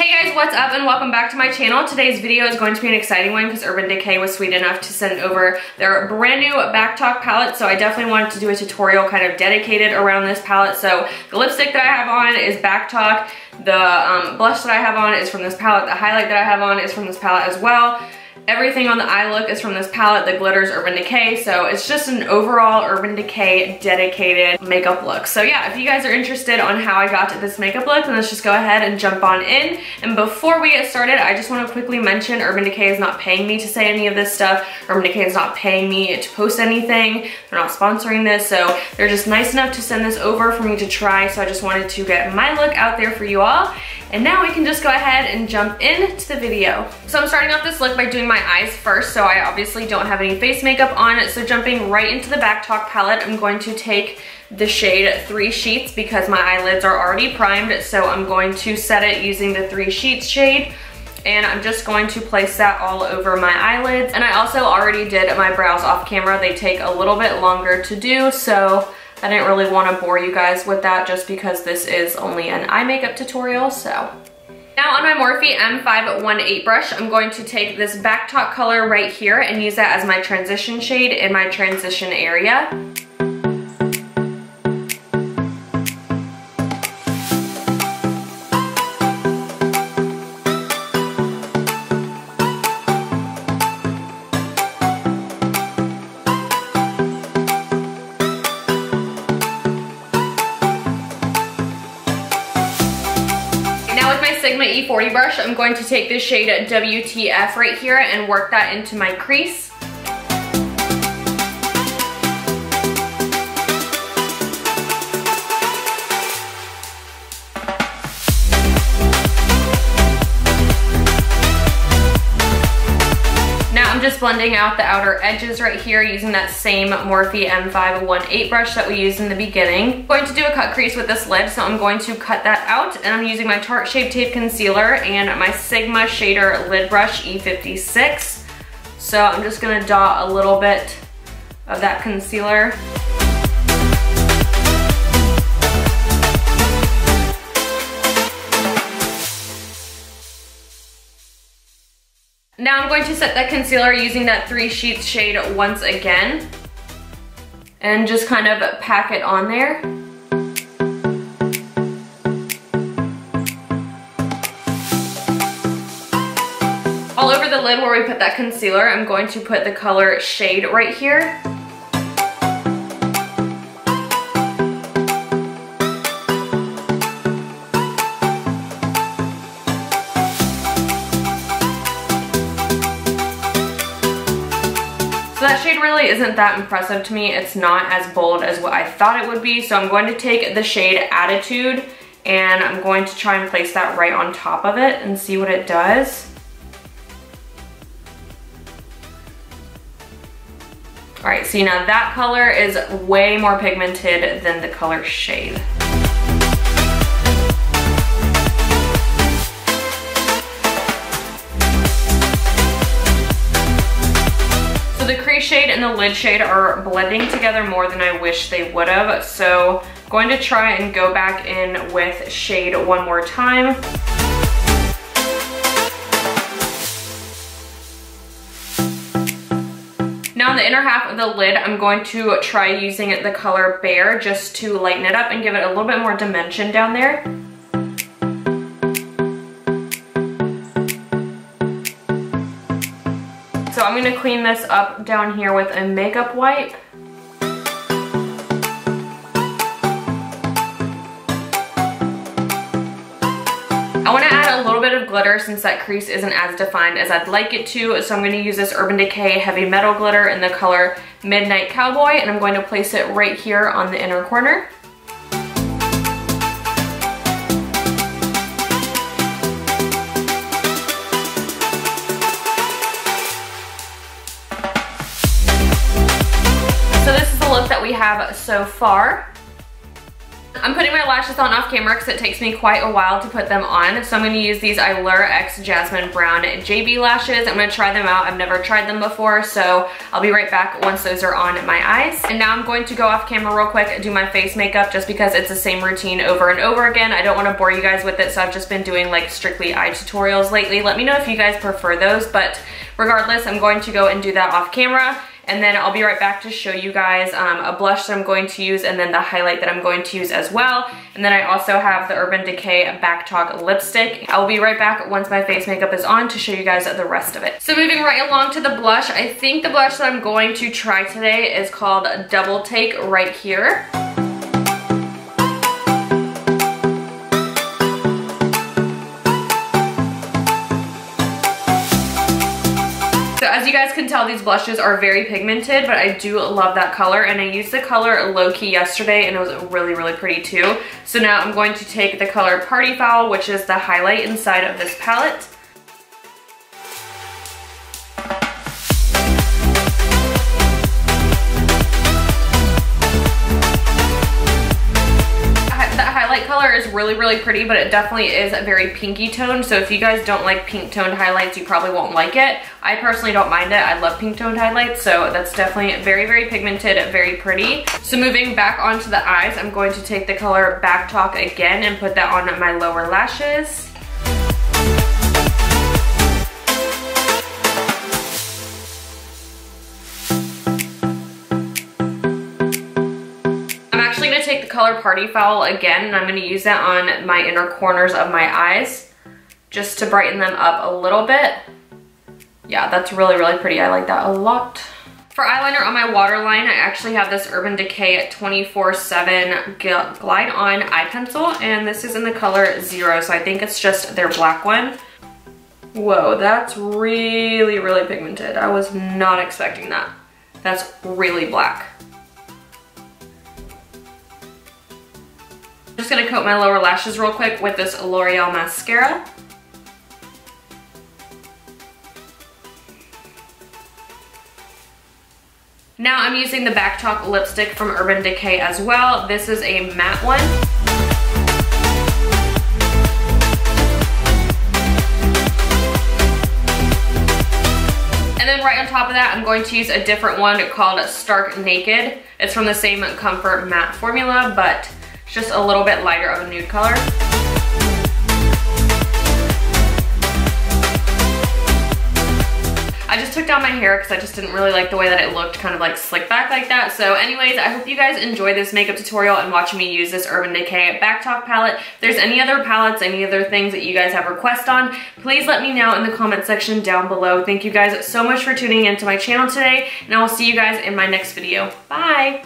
Hey guys, what's up and welcome back to my channel. Today's video is going to be an exciting one because Urban Decay was sweet enough to send over their brand new BACKTALK palette, so I definitely wanted to do a tutorial kind of dedicated around this palette. So the lipstick that I have on is BACKTALK, the blush that I have on is from this palette, the highlight that I have on is from this palette as well. Everything on the eye look is from this palette. The glitter's Urban Decay, so it's just an overall Urban Decay dedicated makeup look. So yeah, if you guys are interested on how I got to this makeup look, then let's just go ahead and jump on in. And before we get started, I just want to quickly mention Urban Decay is not paying me to say any of this stuff. Urban Decay is not paying me to post anything. They're not sponsoring this, so they're just nice enough to send this over for me to try. So I just wanted to get my look out there for you all. And now we can just go ahead and jump into the video. So I'm starting off this look by doing my eyes first, so I obviously don't have any face makeup on. So jumping right into the BACKTALK palette, I'm going to take the shade 3 Sheets because my eyelids are already primed, so I'm going to set it using the 3 Sheets shade. And I'm just going to place that all over my eyelids. And I also already did my brows off camera. They take a little bit longer to do, so I didn't really want to bore you guys with that just because this is only an eye makeup tutorial, so. Now on my Morphe M518 brush, I'm going to take this BACKTALK color right here and use that as my transition shade in my transition area. Sigma E40 brush, I'm going to take this shade WTF right here and work that into my crease. Now I'm just blending out the outer edges right here using that same Morphe M518 brush that we used in the beginning. I'm going to do a cut crease with this lid, so I'm going to cut that out, and I'm using my Tarte Shape Tape Concealer and my Sigma Shader Lid Brush E56. So I'm just gonna dot a little bit of that concealer. Now I'm going to set that concealer using that 3 Sheets shade once again and just kind of pack it on there. All over the lid where we put that concealer, I'm going to put the color Shade right here. So that shade really isn't that impressive to me. It's not as bold as what I thought it would be. So I'm going to take the shade Attitude and I'm going to try and place that right on top of it and see what it does. All right, see now that color is way more pigmented than the color Shade. The crease shade and the lid shade are blending together more than I wish they would have, so I'm going to try and go back in with Shade one more time. Now in the inner half of the lid, I'm going to try using the color Bare just to lighten it up and give it a little bit more dimension down there. So I'm going to clean this up down here with a makeup wipe. I want to add a little bit of glitter since that crease isn't as defined as I'd like it to, so I'm going to use this Urban Decay Heavy Metal Glitter in the color Midnight Cowboy, and I'm going to place it right here on the inner corner. So this is the look that we have so far. I'm putting my lashes on off camera because it takes me quite a while to put them on. So I'm going to use these Eyeliner X Jasmine Brown JB lashes. I'm going to try them out. I've never tried them before, so I'll be right back once those are on my eyes. And now I'm going to go off camera real quick and do my face makeup just because it's the same routine over and over again. I don't want to bore you guys with it, so I've just been doing like strictly eye tutorials lately. Let me know if you guys prefer those, but regardless, I'm going to go and do that off camera. And then I'll be right back to show you guys a blush that I'm going to use and then the highlight that I'm going to use as well. And then I also have the Urban Decay BACKTALK lipstick. I'll be right back once my face makeup is on to show you guys the rest of it. So moving right along to the blush, I think the blush that I'm going to try today is called Double Take right here. So as you guys can tell, these blushes are very pigmented, but I do love that color, and I used the color Low Key yesterday and it was really, really pretty too. So now I'm going to take the color Party Foul, which is the highlight inside of this palette. Color is really, really pretty, but it definitely is a very pinky toned. So if you guys don't like pink toned highlights, you probably won't like it. I personally don't mind it. I love pink toned highlights, so that's definitely very, very pigmented, very pretty. So moving back onto the eyes, I'm going to take the color BACKTALK again and put that on my lower lashes. Take the color Party Foul again, and I'm going to use that on my inner corners of my eyes just to brighten them up a little bit. Yeah, that's really, really pretty. I like that a lot. For eyeliner on my waterline, I actually have this Urban Decay 24/7 Glide On eye pencil, and this is in the color 0, so I think it's just their black one. Whoa, that's really, really pigmented. I was not expecting that. That's really black. I'm just gonna coat my lower lashes real quick with this L'Oreal mascara. Now I'm using the BACKTALK lipstick from Urban Decay as well. This is a matte one. And then right on top of that, I'm going to use a different one called Stark Naked. It's from the same Comfort Matte formula, but just a little bit lighter of a nude color. I just took down my hair because I just didn't really like the way that it looked kind of like slicked back like that. So anyways, I hope you guys enjoyed this makeup tutorial and watching me use this Urban Decay BACKTALK palette. If there's any other palettes, any other things that you guys have requests on, please let me know in the comment section down below. Thank you guys so much for tuning into my channel today, and I will see you guys in my next video. Bye!